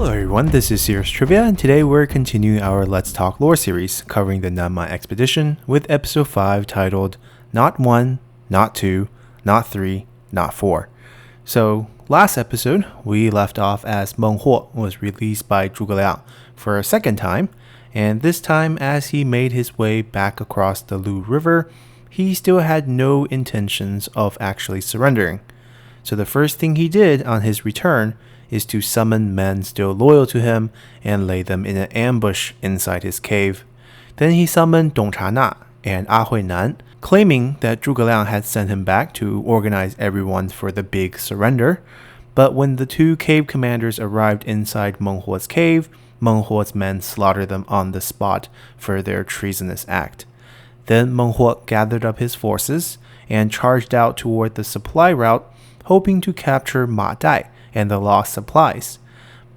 Hello everyone, this is Serious Trivia, and today we're continuing our Let's Talk Lore series covering the Nanman expedition with episode 5 titled Not 1, Not 2, Not 3, Not 4. So, last episode, we left off as Meng Huo was released by Zhuge Liang for a second time, and this time as he made his way back across the Lu River, he still had no intentions of actually surrendering. So the first thing he did on his return is to summon men still loyal to him and lay them in an ambush inside his cave. Then he summoned Dong Chana and A Huinan, claiming that Zhuge Liang had sent him back to organize everyone for the big surrender. But when the two cave commanders arrived inside Meng Huo's cave, Meng Huo's men slaughtered them on the spot for their treasonous act. Then Meng Huo gathered up his forces and charged out toward the supply route, hoping to capture Ma Dai and the lost supplies.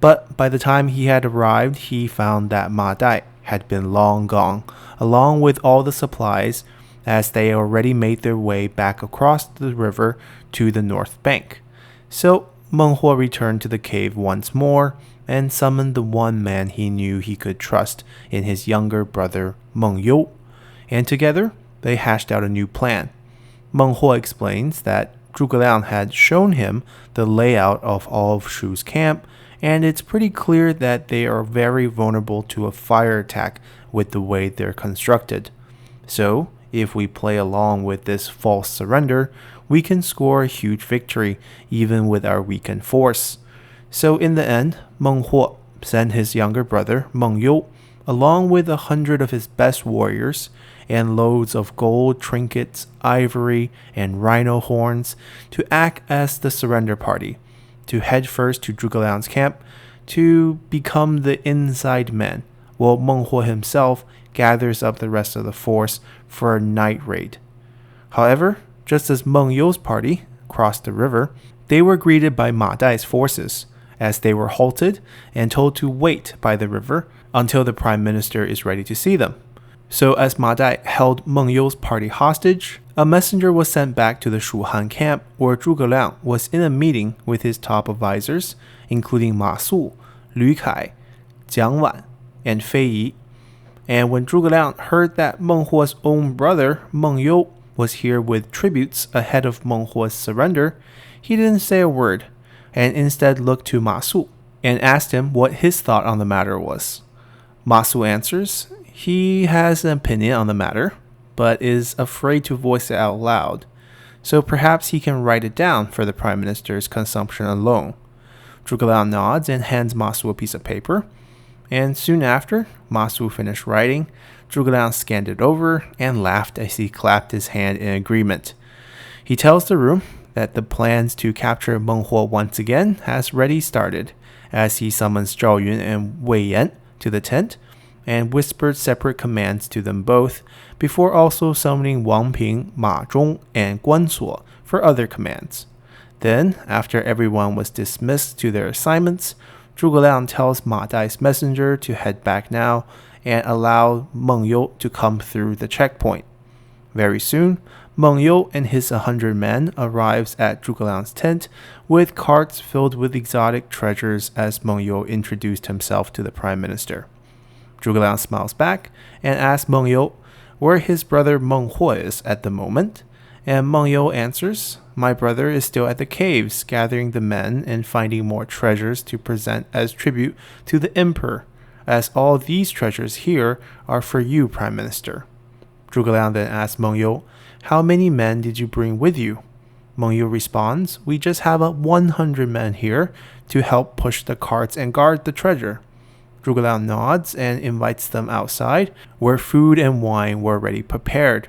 But by the time he had arrived, he found that Ma Dai had been long gone, along with all the supplies, as they already made their way back across the river to the north bank. So Meng Huo returned to the cave once more and summoned the one man he knew he could trust in his younger brother Meng Huo, and together they hashed out a new plan. Meng Huo explains that Zhuge Liang had shown him the layout of all of Shu's camp, and it's pretty clear that they are very vulnerable to a fire attack with the way they're constructed. So, if we play along with this false surrender, we can score a huge victory even with our weakened force. So in the end, Meng Huo sent his younger brother Meng Huo, along with 100 of his best warriors, and loads of gold trinkets, ivory, and rhino horns to act as the surrender party, to head first to Zhuge Liang's camp to become the inside men, while Meng Huo himself gathers up the rest of the force for a night raid. However, just as Meng Huo's party crossed the river, they were greeted by Ma Dai's forces, as they were halted and told to wait by the river until the Prime Minister is ready to see them. So as Ma Dai held Meng Huo's party hostage, a messenger was sent back to the Shuhan camp where Zhuge Liang was in a meeting with his top advisors, including Ma Su, Lü Kai, Jiang Wan, and Fei Yi. And when Zhuge Liang heard that Meng Huo's own brother, Meng Huo, was here with tributes ahead of Meng Huo's surrender, he didn't say a word, and instead looked to Ma Su and asked him what his thought on the matter was. Ma Su answers he has an opinion on the matter, but is afraid to voice it out loud, so perhaps he can write it down for the Prime Minister's consumption alone. Zhuge Liang nods and hands Ma Su a piece of paper, and soon after Ma Su finished writing, Zhuge Liang scanned it over and laughed as he clapped his hand in agreement. He tells the room that the plans to capture Meng Huo once again has already started, as he summons Zhao Yun and Wei Yan to the tent, and whispered separate commands to them both, before also summoning Wang Ping, Ma Zhong, and Guan Suo for other commands. Then, after everyone was dismissed to their assignments, Zhuge Liang tells Ma Dai's messenger to head back now and allow Meng Huo to come through the checkpoint. Very soon, Meng Huo and his 100 men arrives at Zhuge Liang's tent with carts filled with exotic treasures as Meng Huo introduced himself to the Prime Minister. Zhuge Liang smiles back and asks Meng Huo where his brother Meng Huo is at the moment, and Meng Huo answers, "My brother is still at the caves gathering the men and finding more treasures to present as tribute to the emperor, as all these treasures here are for you, Prime Minister." Zhuge Liang then asks Meng Huo, "How many men did you bring with you?" Meng Huo responds, "We just have 100 men here to help push the carts and guard the treasure." Zhuge Liang nods and invites them outside, where food and wine were already prepared.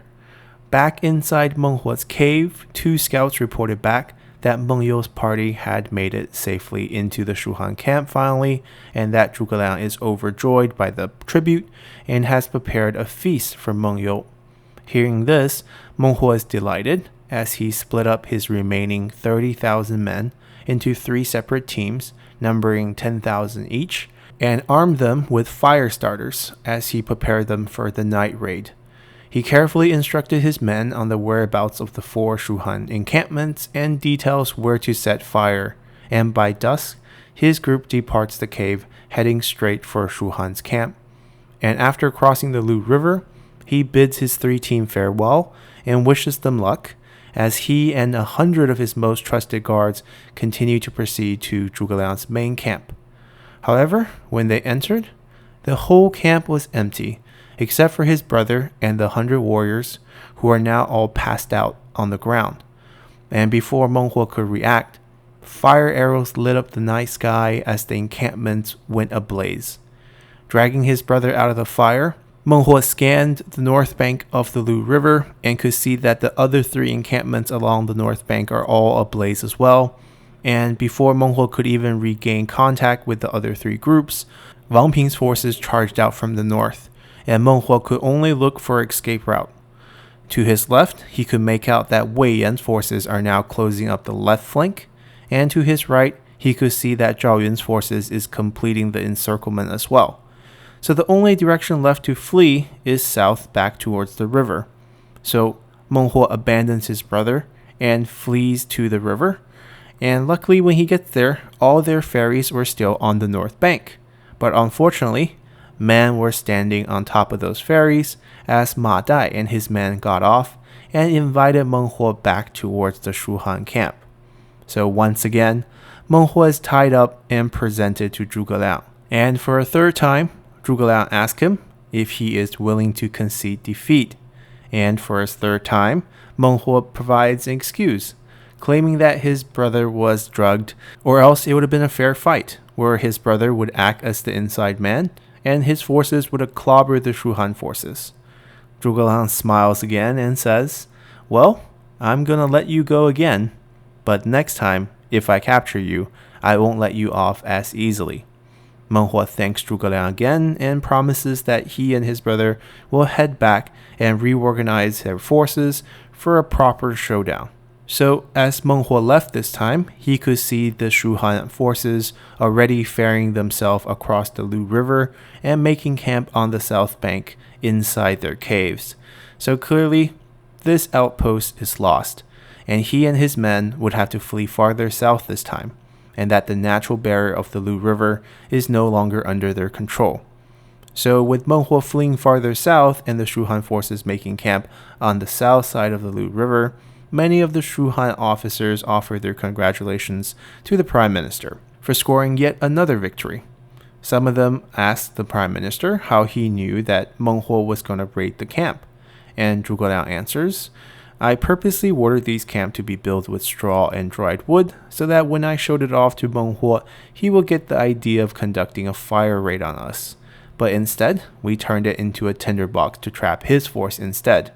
Back inside Meng Huo's cave, 2 scouts reported back that Meng Huo's party had made it safely into the Shuhan camp finally, and that Zhuge Liang is overjoyed by the tribute and has prepared a feast for Meng Huo. Hearing this, Meng Huo is delighted, as he split up his remaining 30,000 men into 3 separate teams, numbering 10,000 each, and armed them with fire starters as he prepared them for the night raid. He carefully instructed his men on the whereabouts of the 4 Shuhan encampments and details where to set fire, and by dusk, his group departs the cave, heading straight for Shu Han's camp. And after crossing the Lu River, he bids his 3 team farewell and wishes them luck, as he and 100 of his most trusted guards continue to proceed to Zhuge Liang's main camp. However, when they entered, the whole camp was empty, except for his brother and the 100 warriors, who are now all passed out on the ground. And before Meng Huo could react, fire arrows lit up the night sky as the encampments went ablaze. Dragging his brother out of the fire, Meng Huo scanned the north bank of the Lu River and could see that the other 3 encampments along the north bank are all ablaze as well. And before Meng Huo could even regain contact with the other 3 groups, Wang Ping's forces charged out from the north, and Meng Huo could only look for an escape route. To his left, he could make out that Wei Yan's forces are now closing up the left flank, and to his right, he could see that Zhao Yun's forces is completing the encirclement as well. So the only direction left to flee is south back towards the river. So Meng Huo abandons his brother and flees to the river, and luckily when he gets there, all their ferries were still on the north bank. But unfortunately, men were standing on top of those ferries as Ma Dai and his men got off and invited Meng Huo back towards the Shu Han camp. So once again, Meng Huo is tied up and presented to Zhuge Liang. And for a third time, Zhuge Liang asked him if he is willing to concede defeat. And for his third time, Meng Huo provides an excuse, claiming that his brother was drugged, or else it would have been a fair fight, where his brother would act as the inside man, and his forces would have clobbered the Shu Han forces. Zhuge Liang smiles again and says, "Well, I'm gonna let you go again, but next time, if I capture you, I won't let you off as easily." Meng Huo thanks Zhuge Liang again and promises that he and his brother will head back and reorganize their forces for a proper showdown. So as Meng Huo left this time, he could see the Shu Han forces already ferrying themselves across the Lu River and making camp on the south bank inside their caves. So clearly, this outpost is lost, and he and his men would have to flee farther south this time, and that the natural barrier of the Lu River is no longer under their control. So with Meng Huo fleeing farther south and the Shu Han forces making camp on the south side of the Lu River, many of the Shu Han officers offered their congratulations to the Prime Minister for scoring yet another victory. Some of them asked the Prime Minister how he knew that Meng Huo was going to raid the camp, and Zhuge Liang answers, "I purposely ordered these camps to be built with straw and dried wood, so that when I showed it off to Meng Huo, he will get the idea of conducting a fire raid on us. But instead, we turned it into a tinderbox to trap his force instead."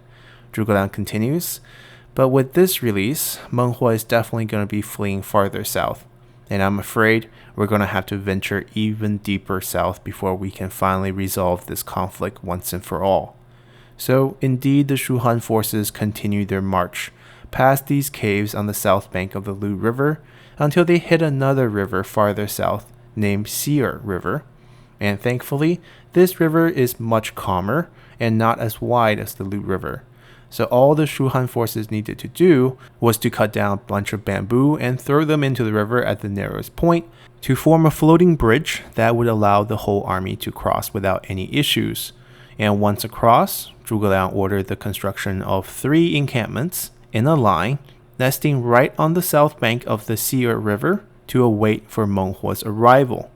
Zhuge Liang continues, "But with this release, Meng Huo is definitely going to be fleeing farther south, and I'm afraid we're going to have to venture even deeper south before we can finally resolve this conflict once and for all." So indeed, the Shu Han forces continued their march past these caves on the south bank of the Lu River until they hit another river farther south named Xi'er River. And thankfully, this river is much calmer and not as wide as the Lu River. So all the Shu Han forces needed to do was to cut down a bunch of bamboo and throw them into the river at the narrowest point to form a floating bridge that would allow the whole army to cross without any issues. And once across, Zhuge Liang ordered the construction of 3 encampments in a line, nesting right on the south bank of the Xi'er River to await for Meng Huo's arrival.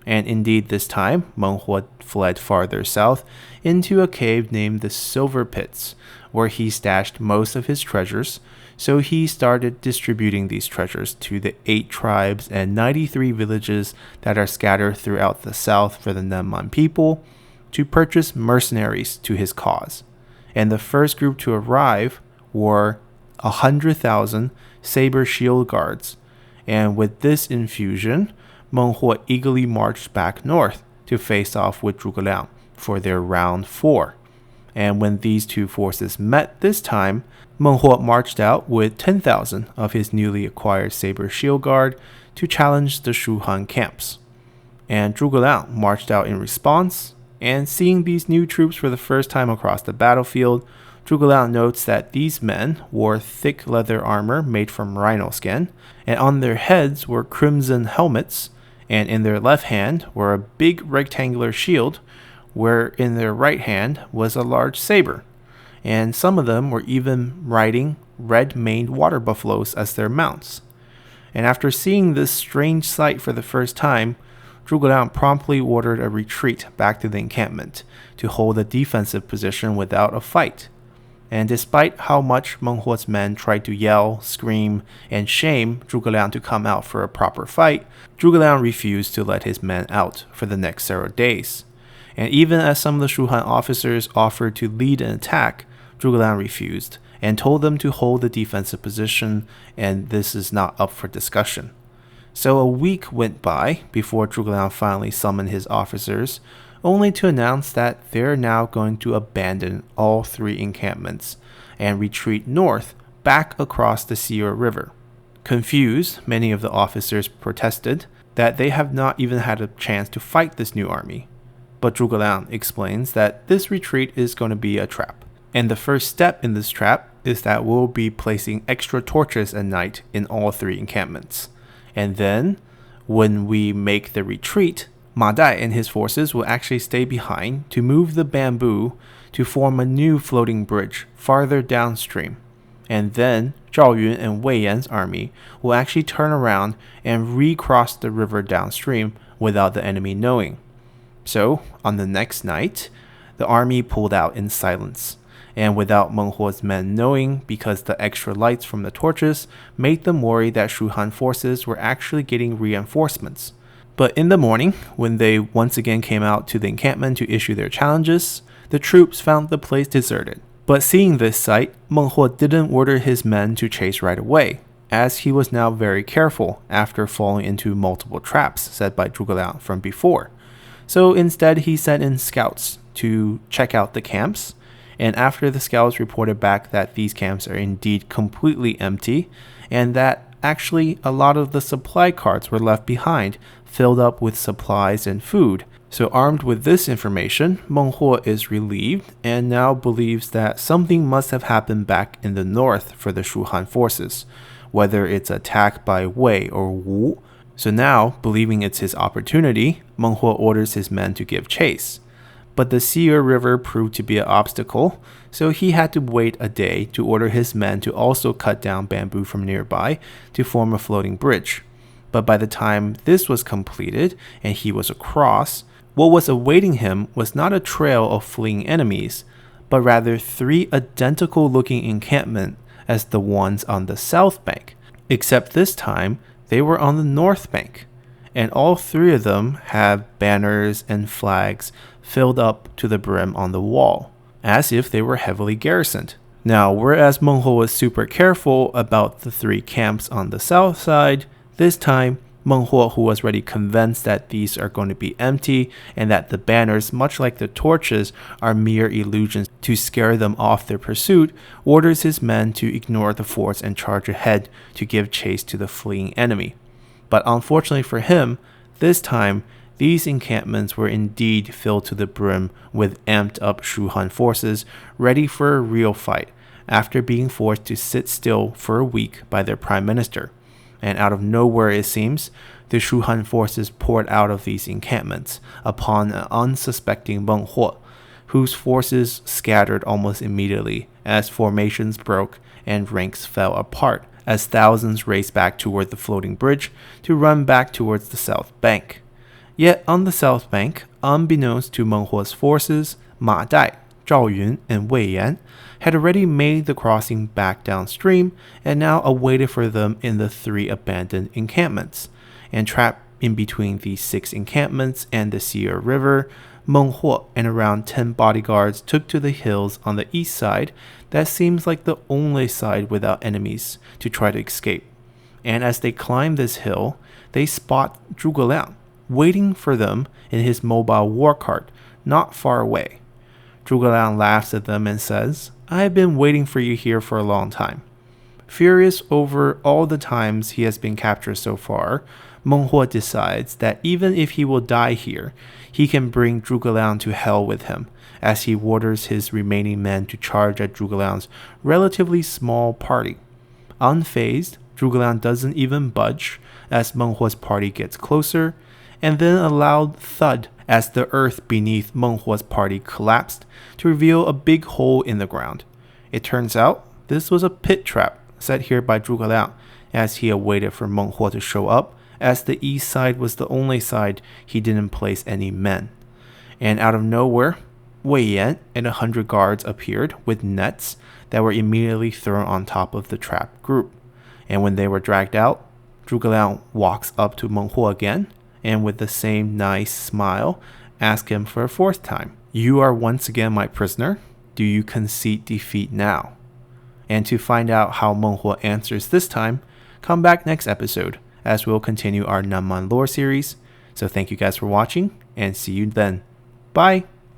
And indeed this time, Meng Huo fled farther south into a cave named the Silver Pits, where he stashed most of his treasures, so he started distributing these treasures to the 8 tribes and 93 villages that are scattered throughout the south for the Nanman people, to purchase mercenaries to his cause. And the first group to arrive were 100,000 saber shield guards, and with this infusion, Meng Huo eagerly marched back north to face off with Zhuge Liang for their round 4. And when these two forces met this time, Meng Huo marched out with 10,000 of his newly acquired saber shield guard to challenge the Shu Han camps. And Zhuge Liang marched out in response, and seeing these new troops for the first time across the battlefield, Zhuge Liang notes that these men wore thick leather armor made from rhino skin, and on their heads were crimson helmets, and in their left hand were a big rectangular shield, where in their right hand was a large saber, and some of them were even riding red-maned water buffaloes as their mounts. And after seeing this strange sight for the first time, Zhuge Liang promptly ordered a retreat back to the encampment to hold a defensive position without a fight. And despite how much Meng Huo's men tried to yell, scream, and shame Zhuge Liang to come out for a proper fight, Zhuge Liang refused to let his men out for the next several days. And even as some of the Shu Han officers offered to lead an attack, Zhuge Liang refused and told them to hold the defensive position, and this is not up for discussion. So a week went by before Zhuge Liang finally summoned his officers, only to announce that they're now going to abandon all 3 encampments and retreat north back across the Xie River. Confused, many of the officers protested that they have not even had a chance to fight this new army. But Zhuge Liang explains that this retreat is going to be a trap. And the first step in this trap is that we'll be placing extra torches at night in all 3 encampments. And then, when we make the retreat, Ma Dai and his forces will actually stay behind to move the bamboo to form a new floating bridge farther downstream. And then, Zhao Yun and Wei Yan's army will actually turn around and recross the river downstream without the enemy knowing. So, on the next night, the army pulled out in silence, and without Meng Huo's men knowing, because the extra lights from the torches made them worry that Shu Han forces were actually getting reinforcements. But in the morning, when they once again came out to the encampment to issue their challenges, the troops found the place deserted. But seeing this sight, Meng Huo didn't order his men to chase right away, as he was now very careful after falling into multiple traps set by Zhuge Liang from before. So instead, he sent in scouts to check out the camps, and after the scouts reported back that these camps are indeed completely empty, and that actually a lot of the supply carts were left behind, filled up with supplies and food. So armed with this information, Meng Huo is relieved and now believes that something must have happened back in the north for the Shu Han forces, whether it's attack by Wei or Wu. So now, believing it's his opportunity, Meng Huo orders his men to give chase. But the Xie River proved to be an obstacle, so he had to wait a day to order his men to also cut down bamboo from nearby to form a floating bridge. But by the time this was completed and he was across, what was awaiting him was not a trail of fleeing enemies, but rather 3 identical-looking encampments as the ones on the south bank, except this time they were on the north bank, and all 3 of them have banners and flags filled up to the brim on the wall, as if they were heavily garrisoned. Now, whereas Meng Huo was super careful about the 3 camps on the south side, this time Meng Huo, who was already convinced that these are going to be empty and that the banners, much like the torches, are mere illusions to scare them off their pursuit, orders his men to ignore the forts and charge ahead to give chase to the fleeing enemy. But unfortunately for him, this time these encampments were indeed filled to the brim with amped up Shu Han forces ready for a real fight after being forced to sit still for a week by their prime minister. And out of nowhere, it seems, the Shu Han forces poured out of these encampments upon an unsuspecting Meng Huo, whose forces scattered almost immediately as formations broke and ranks fell apart as thousands raced back toward the floating bridge to run back towards the south bank. Yet on the south bank, unbeknownst to Meng Huo's forces, Ma Dai, Zhao Yun, and Wei Yan had already made the crossing back downstream and now awaited for them in the 3 abandoned encampments. And trapped in between these 6 encampments and the Xie River, Meng Huo and around 10 bodyguards took to the hills on the east side that seems like the only side without enemies to try to escape. And as they climb this hill, they spot Zhuge Liang waiting for them in his mobile war cart not far away. Zhuge Liang laughs at them and says, "I have been waiting for you here for a long time." Furious over all the times he has been captured so far, Meng Huo decides that even if he will die here, he can bring Zhuge Liang to hell with him, as he orders his remaining men to charge at Zhuge Liang's relatively small party. Unfazed, Zhuge Liang doesn't even budge as Meng Huo's party gets closer, and then a loud thud as the earth beneath Meng Huo's party collapsed to reveal a big hole in the ground. It turns out this was a pit trap set here by Zhuge Liang as he awaited for Meng Huo to show up, as the east side was the only side he didn't place any men. And out of nowhere, Wei Yan and 100 guards appeared with nets that were immediately thrown on top of the trapped group. And when they were dragged out, Zhuge Liang walks up to Meng Huo again, and with the same nice smile, asks him for a fourth time. You are once again my prisoner. Do you concede defeat now? And to find out how Meng Huo answers this time, come back next episode as we'll continue our Nanman lore series. So thank you guys for watching, and see you then. Bye!